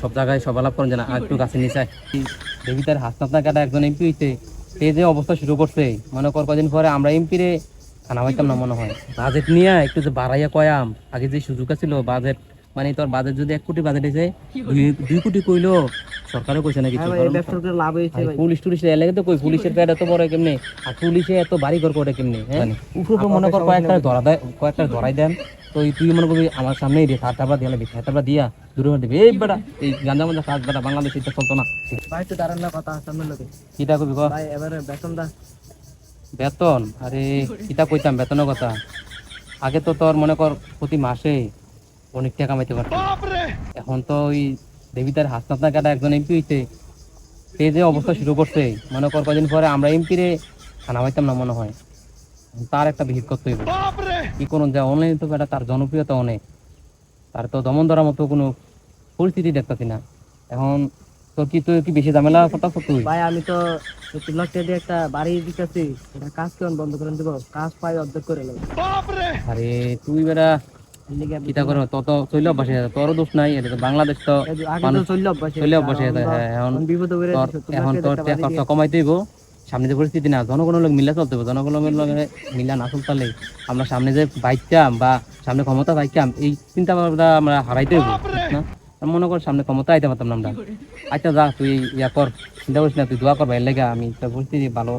সব জায়গায় সবালাপ করেন জানা একটু গাছের নিচে দেখি তার হাসনাত কাটা একজন এমপি হইতে সে যে অবস্থা শুরু করছে মনে কর কদিন পরে আমরা এমপিরে খানা পাইতাম না মনে হয় বাজেট নিয়ে একটু যে বাড়াইয়া কয়াম আগে যে সুযোগ ছিল বাজেট মানে তোর বাজেট যদি 1 কোটি বাজেট হয়েছে 2 কোটি কইলো সরকারও কইছে না কিছু লাভ হয়েছে পুলিশ টুলিশ এলাকা তো কই পুলিশের প্যাড এত বড় কেমনে আর পুলিশে এত বাড়ি ঘর করে কেমনে হ্যাঁ উপরে মনে কর কয়েকটা ধরাই দেন তো তুই মনে করবি আমার সামনেই রে হাতটা দিয়ে লাগবে হাতটা দিয়া দূরে দিবে এই বেটা এই গাঞ্জা মধ্যে কাজ বেটা বাংলাদেশ এটা চলতো না ভাই তো দাঁড়ান না কথা সামনে লোকে কিটা কবি কো ভাই এবারে বেতন দা বেতন আরে কিটা কইতাম বেতনের কথা আগে তো তোর মনে কর প্রতি মাসে অনেক টাকা কামাইতে পারতি এখন তো ওই দেবিতার হাসনাত কাটা একজন এমপি হইতে সে যে অবস্থা শুরু করছে মনে কর কদিন পরে আমরা এমপিরে খানা পাইতাম না মনে হয় তার একটা বিহিত করতে হইব কি করুন যা অনলাইন তো বেটা তার জনপ্রিয়তা অনেক তার তো দমন ধরার মতো কোনো পরিস্থিতি দেখতেছি না এখন তোর কি তুই কি বেশি ঝামেলা করতেছ তুই ভাই আমি তো 3 লাখ টাকা দিয়ে একটা বাড়ি দিতেছি এটা কাজ কেমন বন্ধ করে দেবো কাজ পাই অর্ধেক করে নেবো আরে তুই বেটা কিটা করে তত চলে অভ্যাসে তোরও দোষ নাই এটা তো বাংলাদেশ তো চলে অভ্যাসে হ্যাঁ এখন এখন তোর খরচা কমাইতে হইব সামনে যে পরিস্থিতি না জনগণের লোক মিলা চলতে হবে জনগণের লোক মিলা না চলতে আমরা সামনে যে বাইকাম বা সামনে ক্ষমতা বাইকাম এই চিন্তা ভাবনা আমরা হারাইতে হইব না মনে কর সামনে ক্ষমতা আইতে পারতাম না আমরা আচ্ছা যা তুই ইয়া কর চিন্তা করিস না তুই দোয়া কর ভাই লেগা আমি তোর পরিস্থিতি ভালো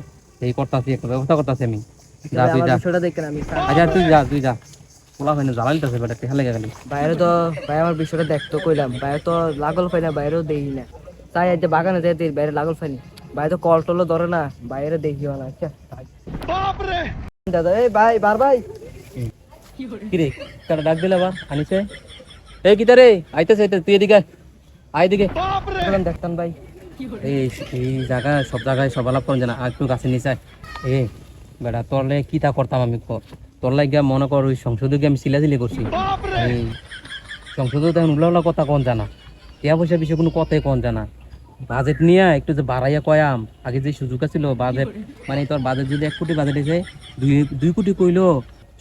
এই করতেছি একটা ব্যবস্থা করতেছি আমি যা তুই যা আচ্ছা তুই যা পোলা হয় না জ্বালাইতেছে বেটা টেহা লেগে গেলি বাইরে তো ভাই আমার বিষয়টা দেখতো কইলাম বাইরে তো লাগল পাই না বাইরেও দেখি না তাই আজ বাগানে যাই বাইরে লাগল পাইনি বাইরে তো কল টলও ধরে না বাইরে দেখিও না আচ্ছা দাদা এই ভাই বার ভাই কিরে কাটা ডাক দিলে আবার আনিছে এই কিতা রে আইতেছে তুই এদিকে আয় এদিকে দেখতাম ভাই এই এই জায়গা সব জায়গায় সবালাপ করেন জানা একটু গাছের নিচে এই বেটা তোরলে কিতা করতাম আমি তোর লাগে মনে কর ওই সংসদে আমি সিলাসিলি করছি এই সংসদে তো এখন উল্লা কথা কোন জানা টিয়া পয়সা বিষয়ে কোনো কথাই কোন জানা বাজেট নিয়ে একটু যে বাড়াইয়া কয়াম আগে যে সুযোগ ছিল বাজেট মানে তোর বাজেট যদি 1 কোটি বাজেট হয়েছে 2 কোটি কইলো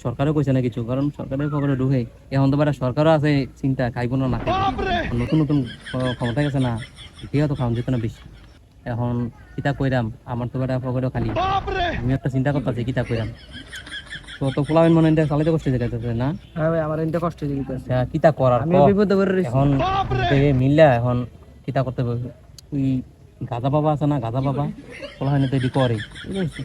সরকারও কইছে না কিছু কারণ সরকারের খবরে ঢুকে এখন তো বেটা সরকারও আছে চিন্তা খাইব না নতুন নতুন ক্ষমতা গেছে না কেউ তো খাওয়ান যেত না বেশি এখন কিতা কইরাম আমার তো বেটা পকেটও খালি আমি একটা চিন্তা করতেছি কিতা কইরাম তো পোলাবেন মনে হয় চালাইতে কষ্ট যেতেছে না হ্যাঁ ভাই আমার এনটা কষ্ট দিতেছে কিতা করার আমি বিপদে পড়ে রইছি এখন মিললা এখন কিতা করতে হবে তুই গাঁজা বাবা আছে না গাঁজা বাবা পোলা হয় না তো এটি করে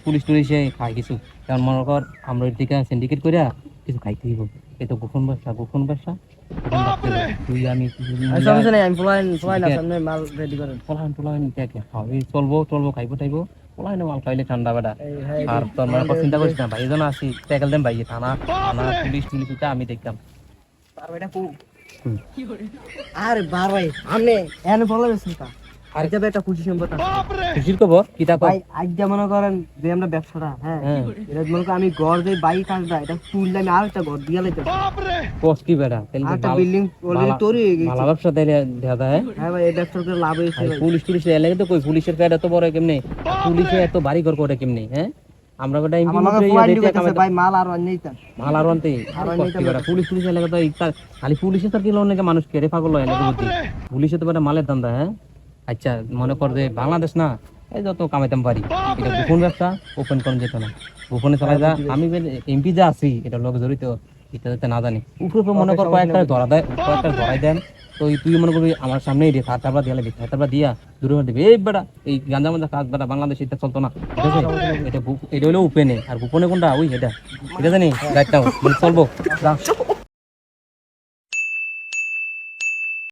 পুলিশ টুলিশে খায় কিছু কারণ মনে কর আমরা এর থেকে সিন্ডিকেট করিয়া কিছু খাইতে দিব এই তো গোপন ব্যবসা তুই আমি মাল রেডি করেন পোলাহান চলবো খাইবো টাইবো পোলাহান মাল খাইলে ঠান্ডা বেটা আর তোর মনে কর চিন্তা করিস না ভাই জন আসি ট্যাকেল দেন ভাই থানা পুলিশ আমি দেখতাম আরে বার ভাই আমি এনে বলে চিন্তা আর যাবে একটা খুশি সম্পদ খুশির খবর কিতা ভাই আজ যা মনে করেন যে আমরা ব্যবসাটা হ্যাঁ এটা মনে করেন আমি ঘর যে বাইক আসবা এটা তুললে আমি আরেকটা ঘর দিয়া লাইতে কস কি বেটা একটা বিল্ডিং অলরেডি তৈরি হয়ে গেছে ভালো ব্যবসা দেয়া দেয় হ্যাঁ ভাই এই ব্যবসাতে লাভ হইছে ভাই পুলিশ এলাকা তো কই পুলিশের প্যাড এত বড় কেমনে পুলিশে এত বাড়ি ঘর করে কেমনে হ্যাঁ আমরা বেটা ভাই মাল আর অন্যইতা মাল আর অন্তে পুলিশ এলাকা তো খালি পুলিশে তো কি লোন নাকি মানুষ কেড়ে পাগল হয় নাকি বুদ্ধি পুলিশে তো বেটা মালের ধান্দা হ্যাঁ আচ্ছা মনে কর যে বাংলাদেশ না এই যত কামাইতাম পারি এটা গোপন ব্যবসা ওপেন করা যেত না গোপনে চালাই যা আমি এমপি যা আছি এটা লোক জড়িত এটা যাতে না জানি উপরে মনে কর কয়েকটা ধরাই দেন তো তুই মনে করবি আমার সামনেই রে হাতটা দিয়ে লাগবে হাতটা দিয়া দূরে দিবে এই বেটা এই গাঞ্জা মধ্যে কাজ বেটা বাংলাদেশ এটা চলতো না ঠিক আছে এটা হলো ওপেনে আর গোপনে কোনটা ওই এটা ঠিক আছে নি রাইটটাও চলবো